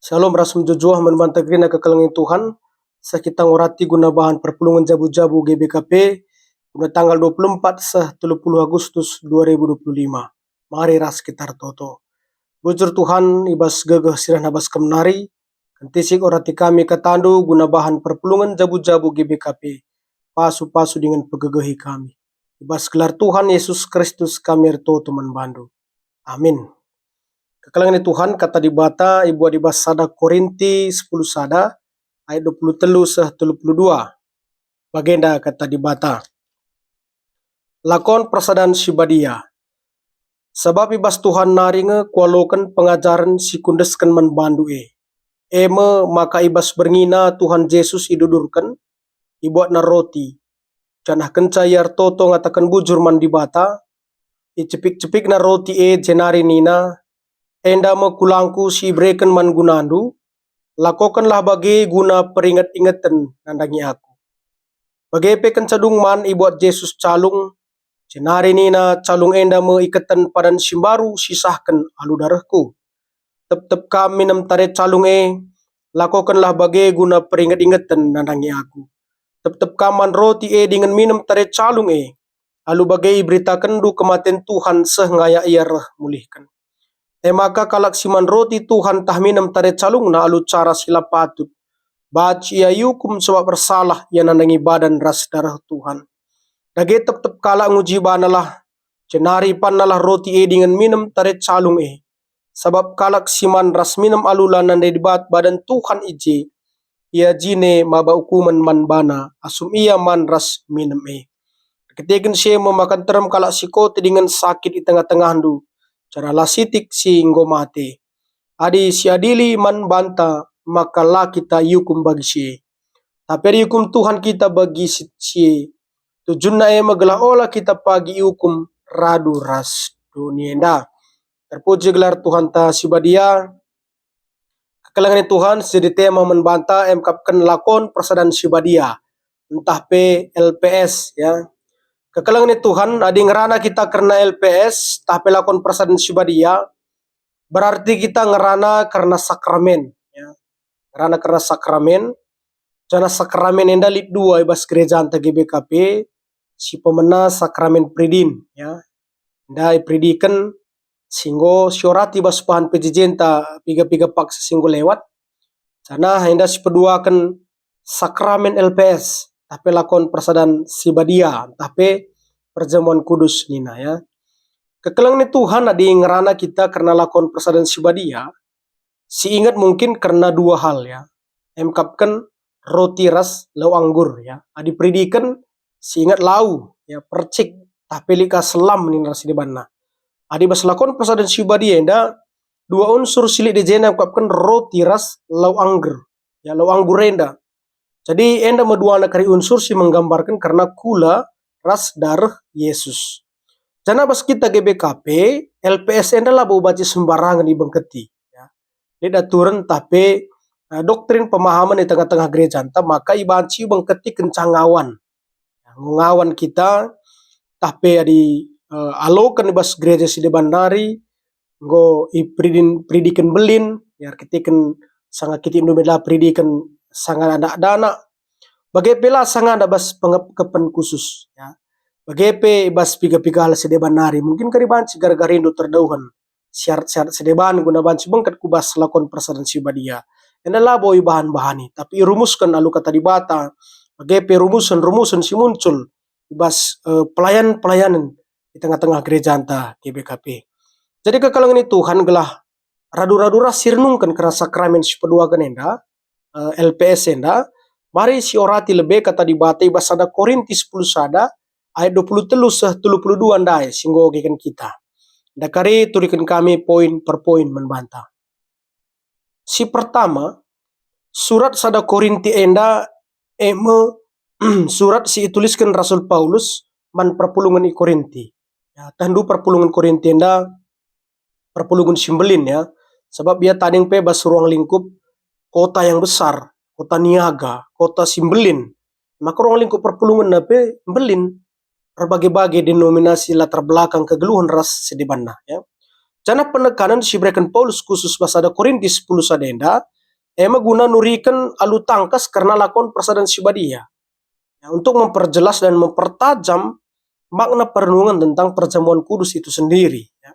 Shalom rasum jojoh membantah gerina kekalangin Tuhan. Kita ngorati guna bahan perpulungan jabu-jabu GBKP guna tanggal 24 30 Agustus 2025. Mari ras sekitar toto. Bujur Tuhan ibas gegeh sirah nabas kemenari. Kentisik orati kami ketandu guna bahan perpulungan jabu-jabu GBKP. Pasu-pasu dengan pegegehi kami. Ibas gelar Tuhan Yesus Kristus kami toto membantu. Amin. Kekalangan Tuhan kata di bata ibu di basada Korinti 10 sada ayat 23 32. Bagenda kata di bata. Lakon persadaan sibadia. Sebab ibas Tuhan naringe kualokan pengajaran si kundeskan membandu Eme maka ibas berngina Tuhan Yesus idudurkan ibuat na roti. Janah kencayar toto ngatakan bujur man di bata. Icepik-cepik na roti jenari nina. Enda kulangku si breken man gunandu, lakokanlah bagi guna peringat-ingatan nandangi aku. Bagi pekan cadung man ibuat Yesus calung, jenari nina calung enda me ikatan padan simbaru sisahkan alu darahku. Tep-tep kami nam tare calung lakokanlah bagi guna peringat-ingatan nandangi aku. Tep-tep kaman roti dengan minum tare calung alu bagi beritakan du kematian Tuhan sehingga ia mulihkan. Maka kalak siman roti Tuhan tah minam tare calung na alu cara sila patut. Baci ia yukum sebab bersalah yang nandangi badan ras darah Tuhan. Dage tep-tep kalak nguji banalah. Cenari panalah roti dengan minam tare calung Sebab kalak siman ras minam alula nandai dibat badan Tuhan ije. Ia jine maba ukuman man bana asum ia man ras minam Ketigan siya memakan teram kalak sikote dengan sakit di tengah-tengah du. Cara lasitik si mati. Adi si adili man banta maka lah kita yukum bagi si. Tapi yukum Tuhan kita bagi si. Tujunna magalah olah kita pagi yukum radu ras dunia enda. Terpuji gelar Tuhan ta sibadia. Kekalangan Tuhan jadi tema membanta emkapkan lakon persadaan sibadia. Entah LPS ya. Kekalangan Tuhan adi ngerana kita karena LPS tapi lakon persadaan sibadia berarti kita ngerana karena sakramen ya. Ngerana karena sakramen jana sakramen enda lit dua ibas gereja anta GBKP si pemena sakramen pridin ya. Enda pridikan singgo syorati bas pahan pejejenta piga-piga paksa singgo lewat jana enda si peduakan sakramen LPS tapi lakon persadaan sibadia tapi perjamuan kudus nina ya. Kekalangan Tuhan adi ngerana kita karena lakon persadaan sibadia si ingat mungkin karena dua hal ya. Emkapkan roti ras lau anggur ya. Adi pridikan si ingat lau ya percik tapi lika selam nina rasi dibana. Adi bas lakon persadaan sibadia enda dua unsur silik di jena emkapkan roti ras lau anggur ya lau anggur enda. Jadi enda medua kari unsur si menggambarkan karena kula ras darah Yesus. Jana bas kita GBKP LPS enda lah bau baca sembarangan di bengketi. Ya. Dia aturan tapi doktrin pemahaman di tengah-tengah gereja anta maka ibanci bengketi kencangawan. Ya, ngawan kita tapi di alokan bas gereja si bandari go pridikan belin ya ketikan sangat kita Indonesia pridikan sangat ada dana. Bagaimana sangat ada bas pengepen khusus ya. Bagaimana bas piga-piga hal sedeban nari mungkin karibanci gara-gara rindu terdauhan syarat-syarat sedeban guna banci bengkat kubas lakon persadaan sibadia. Enda laboi bahan-bahani tapi rumuskan alu kata di bata. Bagaimana rumusan si muncul bas pelayan-pelayanan di tengah-tengah gereja anta GBKP. Jadi kekalangan Tuhan gelah radu-radu sirnungkan kerana sakramen si peduakan enda LPS enda. Mari si orati lebih kata di bata ibas ada Korinti 10 sada ayat 23 32 andai singgo gikan kita. Dakari turikan kami poin per poin membantah. Si pertama surat sada Korinti enda surat si tuliskan Rasul Paulus man perpulungan i Korinti. Ya, tandu perpulungan Korinti enda perpulungan simbelin ya. Sebab dia tading bas ruang lingkup kota yang besar. Kota niaga, kota simbelin. Maka ruang lingkup perpulungan nape belin. Berbagai-bagai denominasi latar belakang kegeluhan ras sedibana ya. Jana penekanan diberikan Paulus khusus bahasa ada Korinti 10 sadenda ema guna nurikan alu tangkas karena lakon persadan sibadia. Ya, untuk memperjelas dan mempertajam makna perenungan tentang perjamuan kudus itu sendiri. Ya.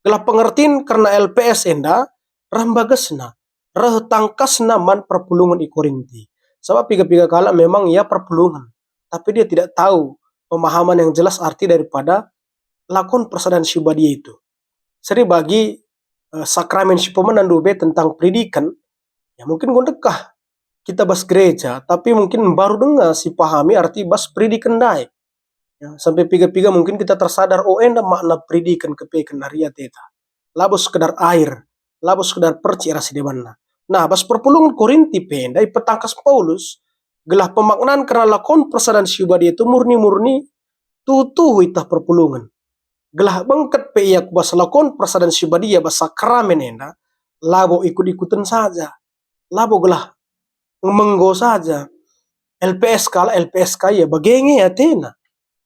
Gelah pengertian karena LPS enda, rambagasna, reh tangkasna man perpulungan i Korinti. Sebab piga-piga kala memang ia perpulungan, tapi dia tidak tahu pemahaman yang jelas arti daripada lakon persadan sibadia itu. Jadi bagi sakramen sipaman be tentang pendidikan, ya mungkin gondekah kita bas gereja, tapi mungkin baru dengar si pahami arti bas pendidikan dai. Ya, sampai piga-piga mungkin kita tersadar, oh enda makna pendidikan kepekan haria teta. Labo sekedar air, labo sekedar perci rasi debanna. Nah, bas perpulungan Korinti penda, petangkas Paulus, gelah pemaknaan karena lakon persadan sibadia itu murni-murni tutu itah perpulungan. Gelah bangkat pe ia bas lakon persadan sibadia bas sakramen enda, labo ikut-ikutan saja. Labo gelah menggo saja. LPS kala LPS kaya bagenge ya tena.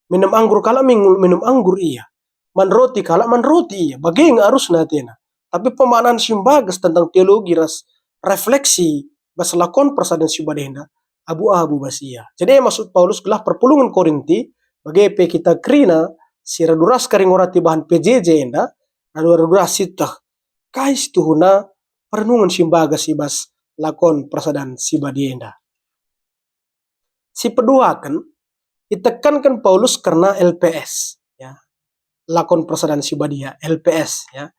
Minum anggur kala minum anggur iya. Man roti kala man roti iya. Bagenge harus na tena. Tapi pemahaman simbagas tentang teologi refleksi bas lakon persadan sibadia abu-abu bas iya. Jadi maksud Paulus gelah perpulungan Korinti bagi pe kita krina si raduras karing orati bahan PJJ enda raduras sitah kais tuhuna perenungan simbagas si bas lakon persadan sibadia enda. Si kedua kan ditekankan Paulus karena LPS ya. Lakon persadan sibadia LPS ya.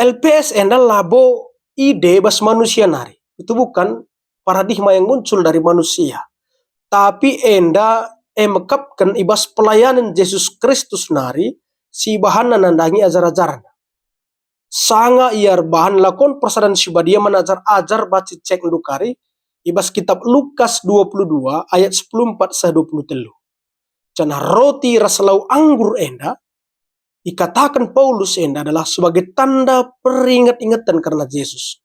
LPS enda labo ide bas manusia nari. Itu bukan paradigma yang muncul dari manusia. Tapi enda emekapkan ibas pelayanan Yesus Kristus nari si bahan nandangi ajar-ajaran. Sanga iar bahan lakon persadan sibadia menajar ajar baca cek ndukari ibas kitab Lukas 22 ayat 14-23. Cana roti rasalau anggur enda dikatakan Paulus enda adalah sebagai tanda peringat-ingatan karena Yesus.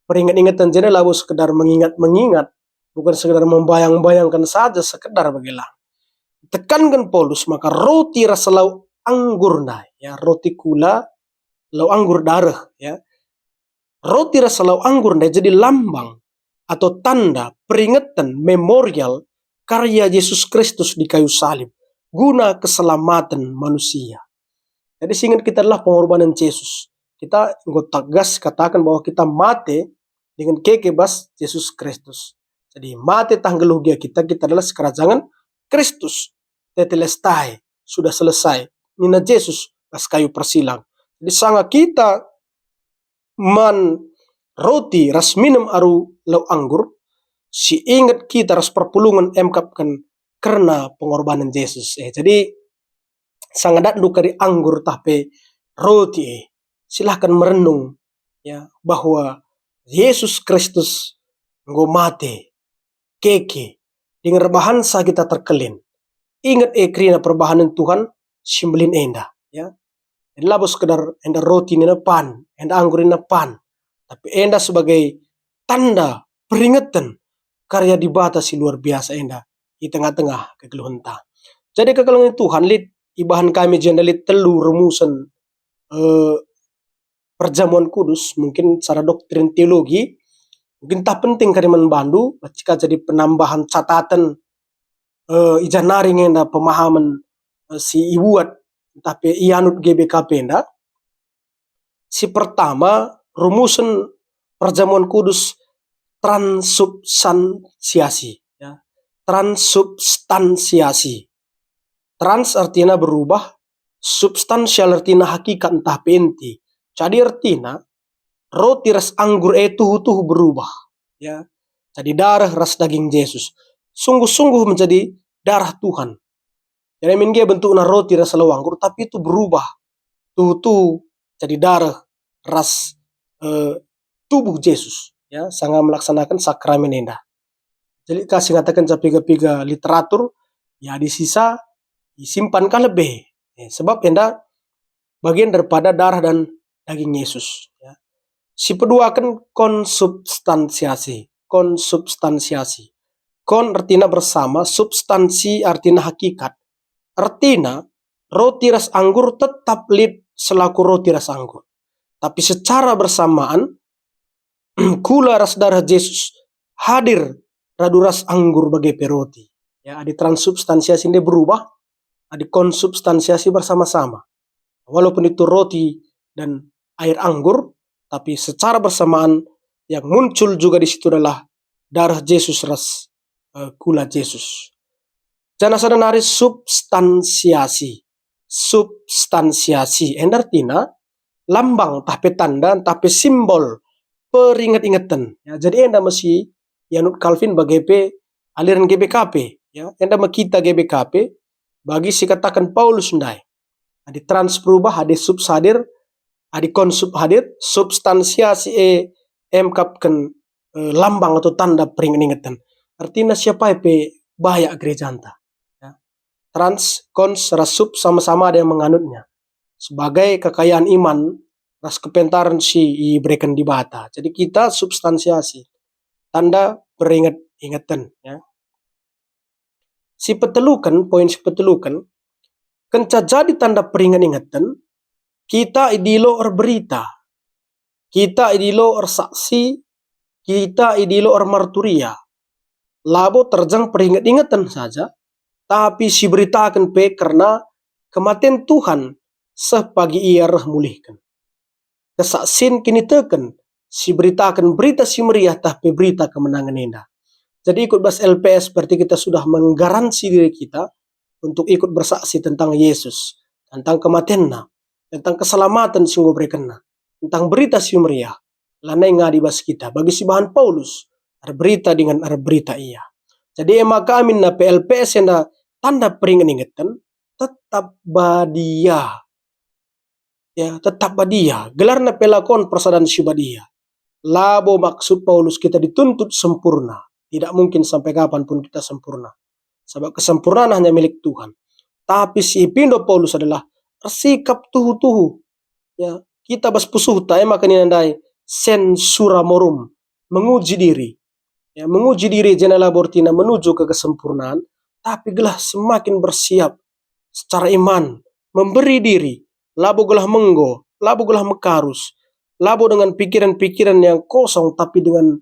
Peringat-ingatan jadi lalu sekedar mengingat-mengingat, bukan sekedar membayang-bayangkan saja sekedar bagilah. Tekankan Paulus maka roti rasalau anggur nah ya, roti kula lau anggur darah ya. Roti rasalau anggur nah jadi lambang atau tanda peringatan memorial karya Yesus Kristus di kayu salib guna keselamatan manusia. Jadi seingat kita adalah pengorbanan Yesus. Kita tegas katakan bahwa kita mati dengan kekebas Yesus Kristus. Jadi mati tanggelugia kita adalah sekerajangan Kristus. Tetelestai sudah selesai. Nina Yesus pas kayu persilang. Jadi sangat kita man roti ras minum aru lau anggur, si ingat kita ras perpulungan emkapkan karena pengorbanan Yesus. Jadi sangat dandu kari anggur tapi roti. Silahkan merenung ya bahwa Yesus Kristus nggo mate keke dengan rebahansa kita terkelin. Ingat krina perbahanan Tuhan simbolin enda ya. Enda labos sekedar enda roti nina pan, enda anggur nina pan. Tapi enda sebagai tanda peringatan karya dibatasi luar biasa enda di tengah-tengah kekeluhan ta. Jadi kekeluhan Tuhan lit ibahan kami jendelit telu rumusan perjamuan kudus mungkin secara doktrin teologi mungkin tak penting kariman bandu jika jadi penambahan catatan ijanaring enda pemahaman si ibuat tapi ianut GBKP enda. Si pertama rumusan perjamuan kudus transubstansiasi ya. Transubstansiasi. Trans artinya berubah, substansial artinya hakikat entah penti. Jadi artinya roti ras anggur tuh berubah ya. Jadi darah ras daging Yesus. Sungguh-sungguh menjadi darah Tuhan. Jadi minggu bentuknya roti ras anggur tapi itu berubah. Tuh jadi darah ras tubuh Yesus ya, sangat melaksanakan sakramen enda. Jadi kasih katakan capiga-piga literatur ya di sisa disimpankan lebih ya, sebab enda bagian daripada darah dan daging Yesus ya. Si kedua kan konsubstansiasi. Kon artinya bersama, substansi artinya hakikat. Artinya roti ras anggur tetap selaku roti ras anggur. Tapi secara bersamaan kula ras darah Yesus hadir raduras anggur bagi peroti. Ya, adi transubstansiasi ini berubah, adi konsubstansiasi bersama-sama. Walaupun itu roti dan air anggur, tapi secara bersamaan yang muncul juga di situ adalah darah Yesus ras kula Yesus. Jana sadanari substansiasi. Substansiasi. Artinya lambang, tapi tanda, tapi simbol peringat-ingatan. Ya, jadi enda masih Yanut Calvin bagi aliran GBKP. Ya, enda kita GBKP bagi si katakan Paulus ndai. Adi trans berubah, adi subs hadir, adi konsub hadir, substansiasi emkapkan lambang atau tanda peringat-ingatan. Artinya siapa bahaya gereja anta. Ya. Trans, kons, sub sama-sama ada yang menganutnya. Sebagai kekayaan iman, ras kepentaran si berikan di bata. Jadi kita substansiasi, tanda peringat-ingatan. Ya. Si petelukan, poin si petelukan, kenca jadi tanda peringat-ingatan, kita idilo berita, kita idilo saksi, kita idilo marturia. Labo terjang peringat-ingatan saja, tapi si beritakan karena kematian Tuhan sepagi ia mulihkan. Kesaksin kini teken, si beritakan berita si meriah tapi berita kemenangan enda. Jadi ikut bas LPS berarti kita sudah menggaransi diri kita untuk ikut bersaksi tentang Yesus, tentang kematiannya, tentang keselamatan sungguh berikannya, tentang berita si meriah. Lanai ngadi bas kita. Bagi si bahan Paulus, ada berita dengan ada berita iya. Jadi maka amin na PLPS yang tanda peringat-ingatan tetap badia. Ya, tetap badia. Gelarna pelakon persadaan si badia. Labo maksud Paulus kita dituntut sempurna. Tidak mungkin sampai kapanpun kita sempurna. Sebab kesempurnaan hanya milik Tuhan. Tapi si pindo Paulus adalah sikap tuhu-tuhu. Ya, kita bas pusuh tae makanya nandai sensura morum, menguji diri. Ya, menguji diri jenela bortina menuju ke kesempurnaan, tapi gelah semakin bersiap secara iman, memberi diri, labo gelah menggo, labo gelah mekarus, labo dengan pikiran-pikiran yang kosong tapi dengan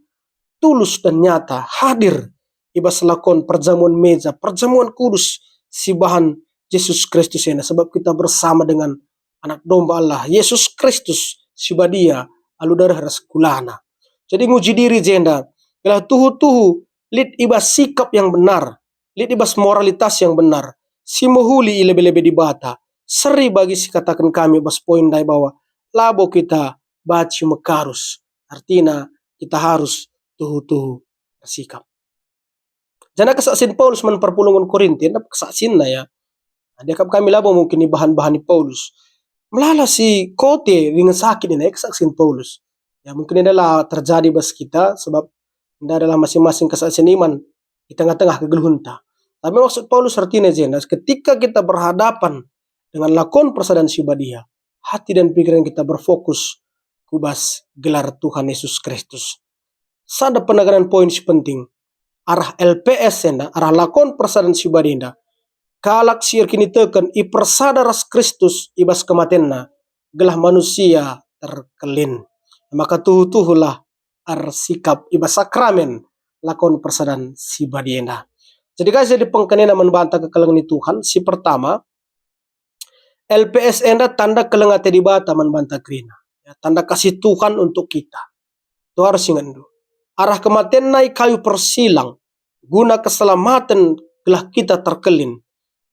tulus dan nyata hadir ibas lakon perjamuan meja, perjamuan kudus si bahan Yesus Kristus ini, sebab kita bersama dengan anak domba Allah Yesus Kristus si badia aludarah raskulana. Jadi nguji diri jenda gelah tuhu-tuhu lid ibas sikap yang benar, lid ibas moralitas yang benar, si mohuli lebe-lebe di bata, seri bagi si katakan kami bas poin dai bahwa labo kita baci mekarus, artinya kita harus tuhu-tuhu bersikap. Jana kesaksin Paulus menperpulungan Korintian, kesaksin na ya. Dia kami labo mungkin di bahan-bahan Paulus. Melala si kote dengan sakit ini kesaksin Paulus. Ya mungkin adalah terjadi bas kita sebab ini adalah masing-masing kesaksin iman di tengah-tengah kegeluhunta. Tapi maksud Paulus artinya jelas ketika kita berhadapan dengan lakon persadaan sibadia, hati dan pikiran kita berfokus kubas gelar Tuhan Yesus Kristus. Sada penekanan poin si penting. Arah LPS enda, arah lakon persadaan sibadia, kalak siir kini teken i persadaras Kristus ibas kematianna, gelah manusia terkelin. Maka tuhu-tuhulah sikap ibas sakramen lakon persadaan sibadia. Jadi guys, jadi pengkenena membantah kekelengan Tuhan. Si pertama, LPS enda tanda kelengate di bata membantah krina. Ya, tanda kasih Tuhan untuk kita. Itu harus ingat dulu. Arah kematian naik kayu persilang. Guna keselamatan gelah kita terkelin.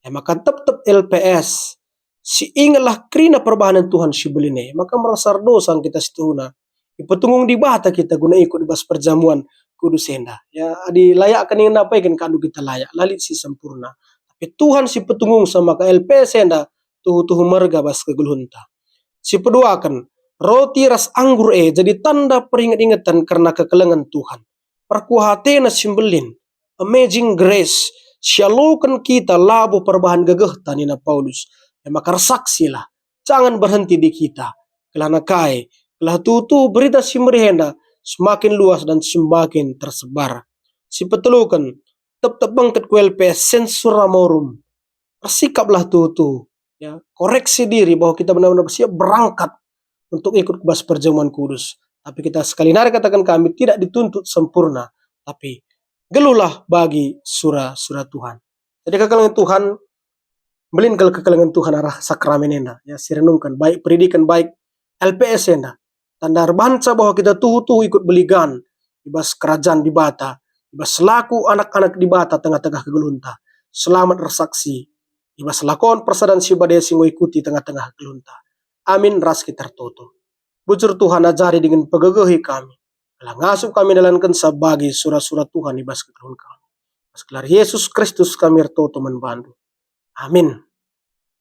Ya, maka tetap LPS. Si ingatlah krina perbahanan Tuhan si beline. Maka merasa dosa kita situna. Ipetunggung di bata kita guna ikut bas perjamuan kudus enda. Ya, adi layak kan yang apa ikan kadu kita layak. Lalit si sempurna. Tapi Tuhan si petunggung sama ke LPS enda. Tuhu-tuhu merga bas kegelunta. Si kedua kan. Roti ras anggur jadi tanda peringat-ingatan karena kekelengan Tuhan. Perkuhatena simbelin. Amazing grace. Sialukan kita labu perbahan gegeh tanina Paulus. Ya, maka saksilah. Jangan berhenti di kita. Kelana kai. Kelah tutu berita si merihenda. Semakin luas dan semakin tersebar. Si petelukan. Tetap bangkit ku LPS sensura morum. Bersikaplah tutu. Ya, koreksi diri bahwa kita benar-benar siap berangkat untuk ikut bas perjamuan kudus. Tapi kita sekali nari katakan kami tidak dituntut sempurna, tapi gelulah bagi surah-surah Tuhan. Jadi kekalangan Tuhan, melingkal kekalangan Tuhan arah sakramen enda. Ya, sirenungkan baik pendidikan baik LPS enda. Tandar bansa bahwa kita tuhu-tuhu ikut beligan, ibas kerajaan di bata, ibas selaku anak-anak di bata tengah-tengah kegelunta. Selamat bersaksi, ibas lakon persaudaraan sibadaya singo ikuti tengah-tengah kegelunta. Amin ras kita tertutup. Bujur Tuhan ajari dengan pegegehi kami. Kalau ngasuh kami dalamkan sebagai surah-surah Tuhan ibas kegelun kami. Sekelar Yesus Kristus kami ertoto membantu. Amin.